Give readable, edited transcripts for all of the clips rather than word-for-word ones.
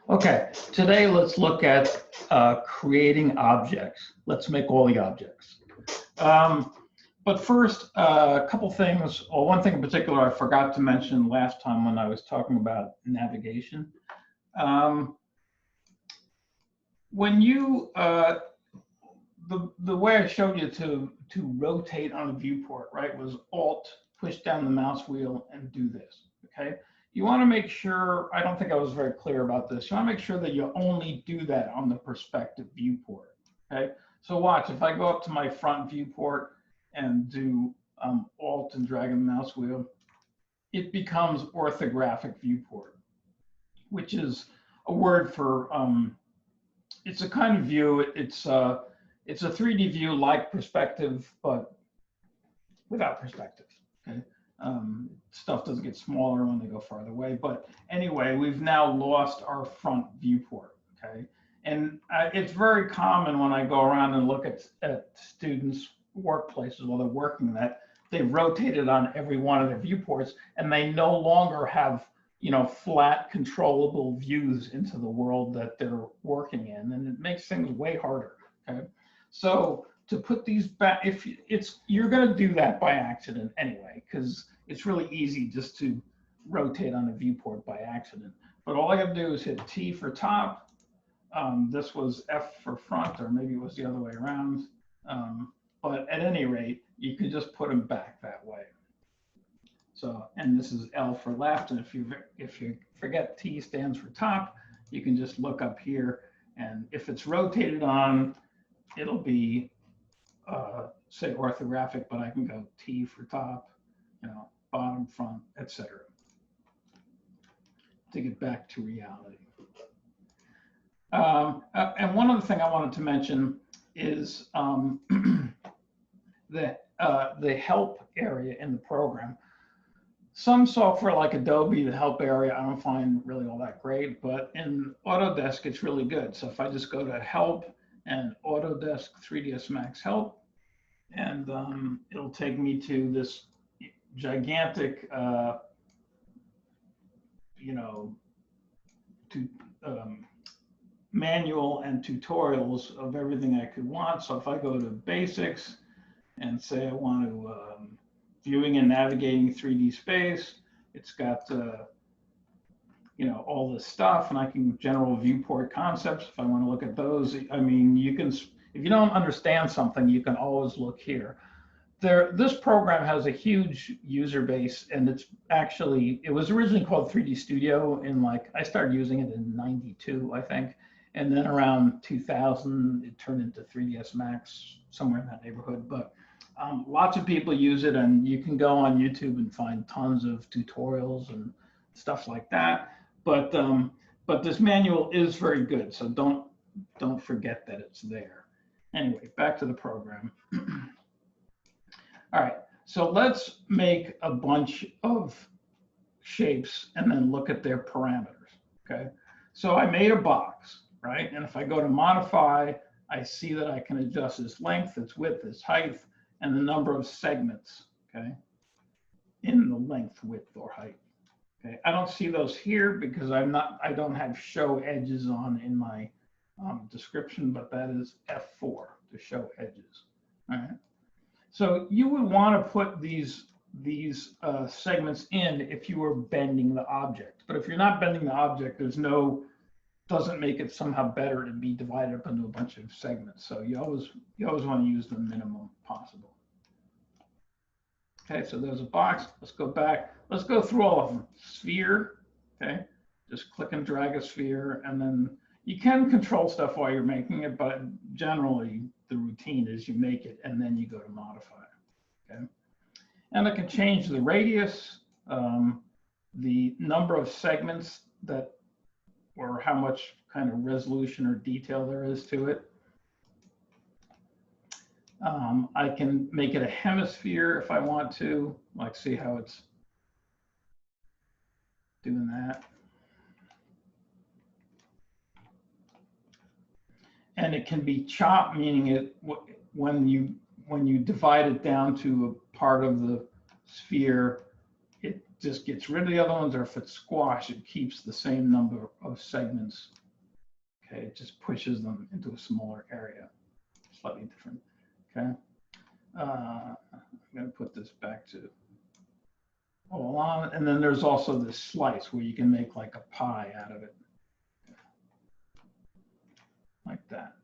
Okay, today let's look at creating objects. Let's make all the objects. But first, a couple things, or one thing in particular I forgot to mention last time when I was talking about navigation. When you, the way I showed you to rotate on a viewport, right, was Alt, push down the mouse wheel and do this, okay? You want to make sure, I don't think I was very clear about this. You want to make sure that you only do that on the perspective viewport, okay? So watch, if I go up to my front viewport and do Alt and drag the mouse wheel, it becomes orthographic viewport, which is a word for, it's a kind of view, it's a 3D view like perspective, but without perspective, okay? Stuff doesn't get smaller when they go farther away. But anyway, we've now lost our front viewport, okay? And it's very common when I go around and look at students' workplaces while they're working that they've rotated on every one of their viewports and they no longer have, you know, flat controllable views into the world that they're working in. And it makes things way harder, okay? So to put these back, if it's, you're going to do that by accident anyway, because it's really easy just to rotate on a viewport by accident. But all I got to do is hit T for top. This was F for front, or maybe it was the other way around. But at any rate, you could just put them back that way. So, and this is L for left. And if you forget T stands for top, you can just look up here. And if it's rotated on, it'll be say orthographic, but I can go T for top, you know, bottom, front, etc. to get back to reality. And one other thing I wanted to mention is the help area in the program. Some software like Adobe, the help area, I don't find really all that great, but in Autodesk, it's really good. So if I just go to help and Autodesk 3ds Max help, and it'll take me to this gigantic, you know, manual and tutorials of everything I could want. So if I go to basics and say I want to viewing and navigating 3D space, it's got you know, all this stuff, and I can general viewport concepts if I want to look at those. I mean, you can, if you don't understand something, you can always look here. This program has a huge user base, and it's actually, it was originally called 3D Studio in like, I started using it in '92, I think. And then around 2000, it turned into 3ds Max, somewhere in that neighborhood. But lots of people use it, and you can go on YouTube and find tons of tutorials and stuff like that. But this manual is very good, so don't forget that it's there. Anyway, back to the program. All right, so let's make a bunch of shapes and then look at their parameters, okay? So I made a box, right? And if I go to modify, I see that I can adjust its length, its width, its height, and the number of segments, okay, in the length, width, or height. Okay, I don't see those here because I don't have show edges on in my description, but that is F4 to show edges. All right. So you would want to put these segments in if you were bending the object. But if you're not bending the object, doesn't make it somehow better to be divided up into a bunch of segments. So you always want to use the minimum possible. Okay, so there's a box. Let's go back. Let's go through all of them. Sphere, okay? Just click and drag a sphere, and then you can control stuff while you're making it, but generally the routine is you make it and then you go to modify, okay? And I can change the radius, the number of segments that, or how much kind of resolution or detail there is to it. I can make it a hemisphere if I want to, like see how it's doing that. And it can be chopped, meaning it when you divide it down to a part of the sphere, just gets rid of the other ones, or if it's squashed, it keeps the same number of segments. Okay, it just pushes them into a smaller area, slightly different. Okay, I'm going to put this back to all on, and then there's also this slice where you can make like a pie out of it, like that.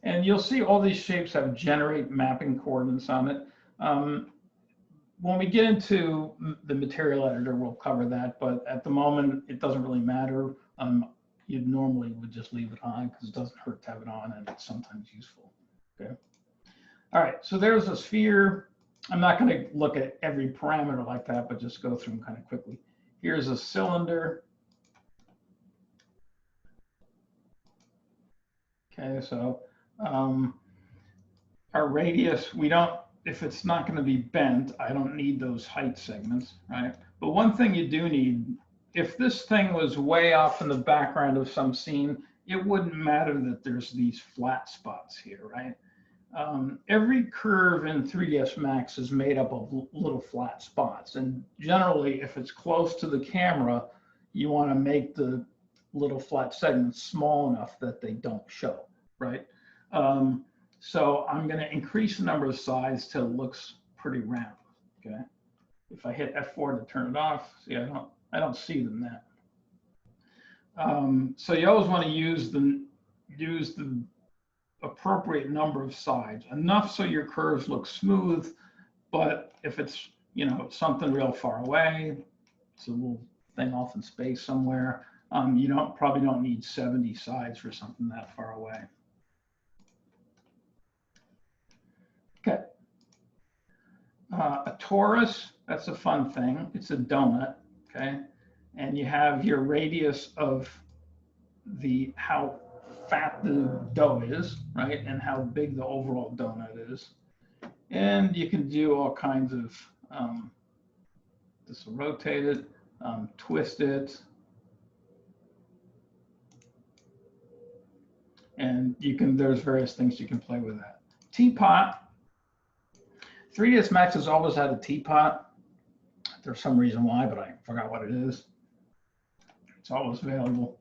And you'll see all these shapes have generate mapping coordinates on it. When we get into the material editor, we'll cover that, but at the moment, it doesn't really matter. You normally would just leave it on because it doesn't hurt to have it on, and it's sometimes useful. Okay. All right, so there's a sphere. I'm not going to look at every parameter like that, but just go through them kind of quickly. Here's a cylinder. Okay, so our radius, we don't, if it's not going to be bent, I don't need those height segments, right? But one thing you do need, if this thing was way off in the background of some scene, it wouldn't matter that there's these flat spots here, right? Every curve in 3ds Max is made up of little flat spots. And generally, if it's close to the camera, you want to make the little flat segments small enough that they don't show, right? So I'm going to increase the number of sides till it looks pretty round. Okay. If I hit F4 to turn it off, see, I don't see them then. So you always want to use the appropriate number of sides, enough so your curves look smooth. But if it's, you know, something real far away, it's a little thing off in space somewhere, you probably don't need 70 sides for something that far away. Okay. A torus, that's a fun thing. It's a donut, okay? And you have your radius of how fat the dough is, right? And how big the overall donut is. And you can do all kinds of, this will rotate it, twist it. And there's various things you can play with that. Teapot. 3ds Max has always had a teapot. There's some reason why, but I forgot what it is. It's always available.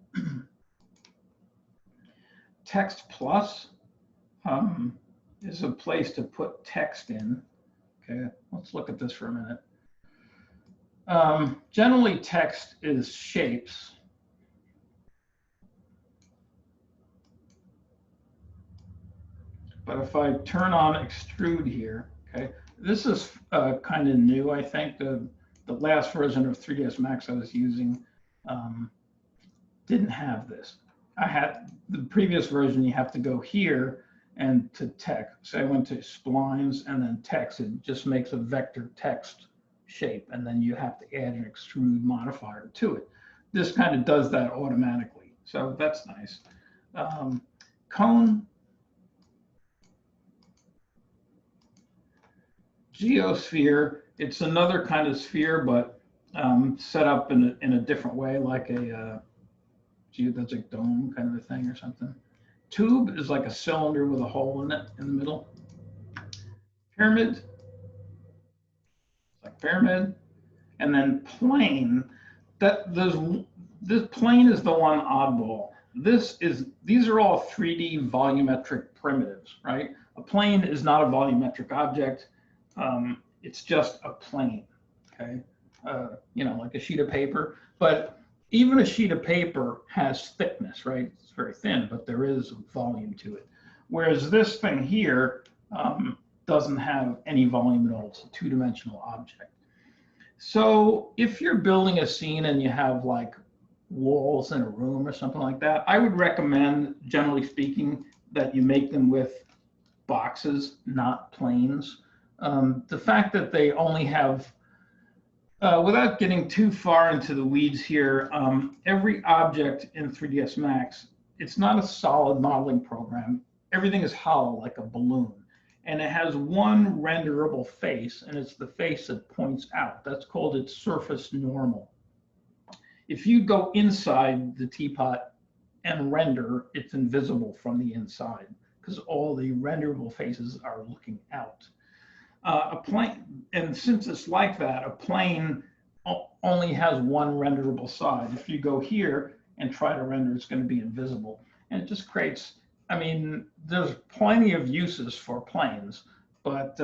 Text Plus is a place to put text in. Okay, let's look at this for a minute. Generally, text is shapes. But if I turn on extrude here, okay, this is kind of new, I think. The last version of 3ds Max I was using didn't have this. I had the previous version, you have to go here and to text. So I went to splines and then text. It just makes a vector text shape, and then you have to add an extrude modifier to it. This kind of does that automatically. So that's nice. Cone. Geosphere, it's another kind of sphere, but set up in a different way, like a geodesic dome kind of a thing or something. Tube is like a cylinder with a hole in it in the middle. Pyramid, like pyramid. And then plane, this plane is the one oddball. These are all 3D volumetric primitives, right? A plane is not a volumetric object. It's just a plane, okay? You know, like a sheet of paper. But even a sheet of paper has thickness, right? It's very thin, but there is volume to it. Whereas this thing here doesn't have any volume at all. It's a two-dimensional object. So if you're building a scene and you have like walls in a room or something like that, I would recommend, generally speaking, that you make them with boxes, not planes. The fact that they only have, without getting too far into the weeds here, every object in 3ds Max, it's not a solid modeling program. Everything is hollow like a balloon. And it has one renderable face, and it's the face that points out. That's called its surface normal. If you go inside the teapot and render, it's invisible from the inside because all the renderable faces are looking out. A plane, and since it's like that, a plane only has one renderable side. If you go here and try to render, it's going to be invisible. And it just creates, I mean, there's plenty of uses for planes, but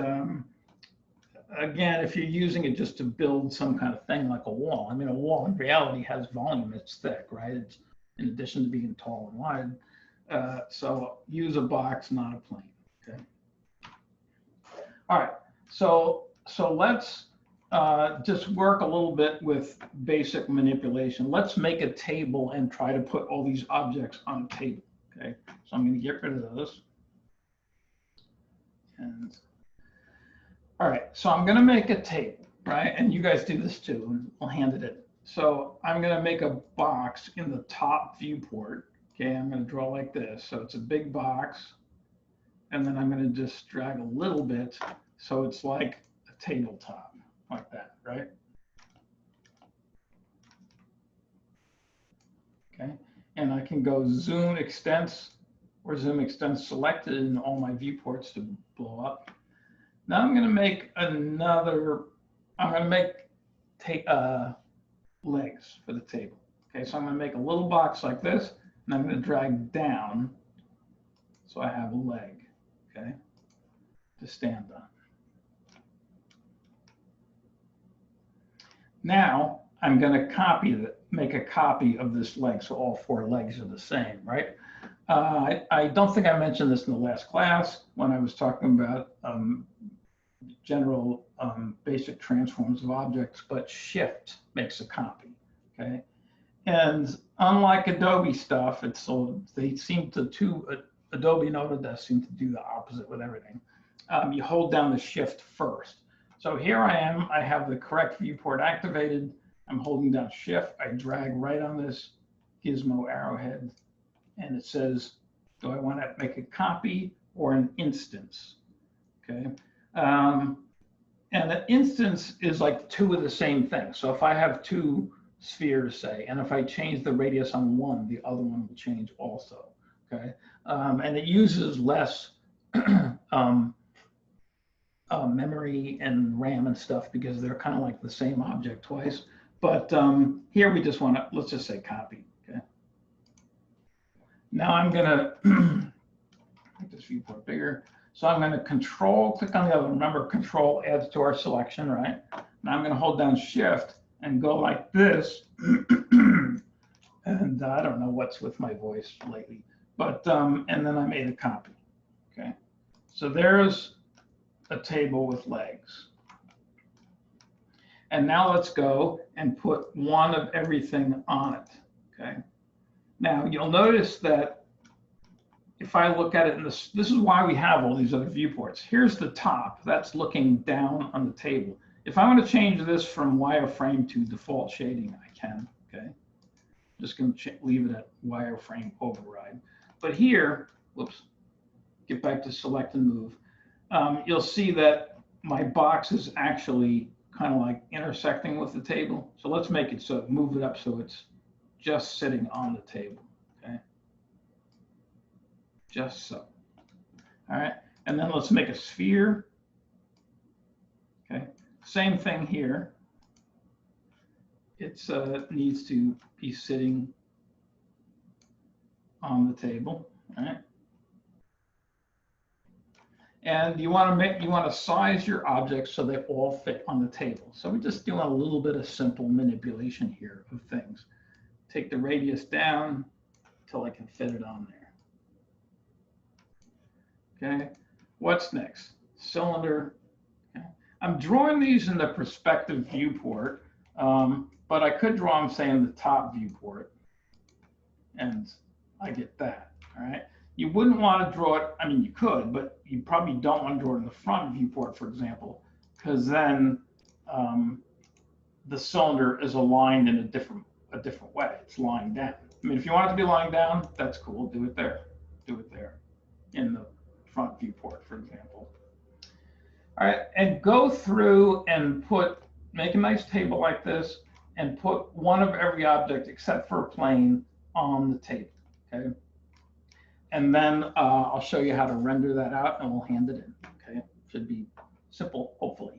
again, if you're using it just to build some kind of thing like a wall, I mean, a wall in reality has volume, it's thick, right? It's in addition to being tall and wide. So use a box, not a plane, okay? All right, so let's just work a little bit with basic manipulation. Let's make a table and try to put all these objects on a table, okay? So I'm gonna get rid of those. And all right, so I'm gonna make a table, right? And you guys do this too, and I'll hand it in. So I'm gonna make a box in the top viewport, okay? I'm gonna draw like this. So it's a big box, and then I'm gonna just drag a little bit so it's like a tabletop, like that, right? Okay, and I can go zoom extents or zoom extents selected in all my viewports to blow up. Now I'm going to make another, I'm going to make legs for the table. Okay, so I'm going to make a little box like this, and I'm going to drag down so I have a leg, okay, to stand on. Now I'm going to make a copy of this leg so all four legs are the same, right? I don't think I mentioned this in the last class when I was talking about general basic transforms of objects, but Shift makes a copy, okay? And unlike Adobe stuff, it's so they seem to Adobe and Autodesk seem to do the opposite with everything. You hold down the Shift first. So here I am, I have the correct viewport activated. I'm holding down Shift, I drag right on this gizmo arrowhead, and it says, do I want to make a copy or an instance? Okay. And an instance is like two of the same thing. So if I have two spheres, say, and if I change the radius on one, the other one will change also. Okay. And it uses less memory and RAM and stuff because they're kind of like the same object twice. But here we just want to, let's just say copy. Okay. Now I'm going to make this viewport bigger. So I'm going to click on the other. Remember, Control adds to our selection, right? Now I'm going to hold down Shift and go like this. And I don't know what's with my voice lately, but and then I made a copy. Okay. So there's a table with legs. And now let's go and put one of everything on it. Okay. Now you'll notice that if I look at it in this is why we have all these other viewports. Here's the top, that's looking down on the table. If I want to change this from wireframe to default shading, I can, okay? I'm just going to leave it at wireframe override. But here, whoops, get back to select and move. You'll see that my box is actually kind of like intersecting with the table. So let's make it so, move it up so it's just sitting on the table, okay? Just so. All right, and then let's make a sphere. Okay, same thing here. It needs to be sitting on the table. All right, and you want to size your objects so they all fit on the table. So we're just doing a little bit of simple manipulation here of things. Take the radius down until I can fit it on there. Okay, what's next? Cylinder. Okay. I'm drawing these in the perspective viewport, but I could draw them, say, in the top viewport, and I get that. All right. You wouldn't want to draw it. I mean, you could, but you probably don't want to draw it in the front viewport, for example, because then the cylinder is aligned in a different way. It's lying down. I mean, if you want it to be lying down, that's cool. Do it there. Do it there in the front viewport, for example. All right, and go through and make a nice table like this and put one of every object except for a plane on the table, okay? and then I'll show you how to render that out and we'll hand it in. Okay, should be simple, hopefully.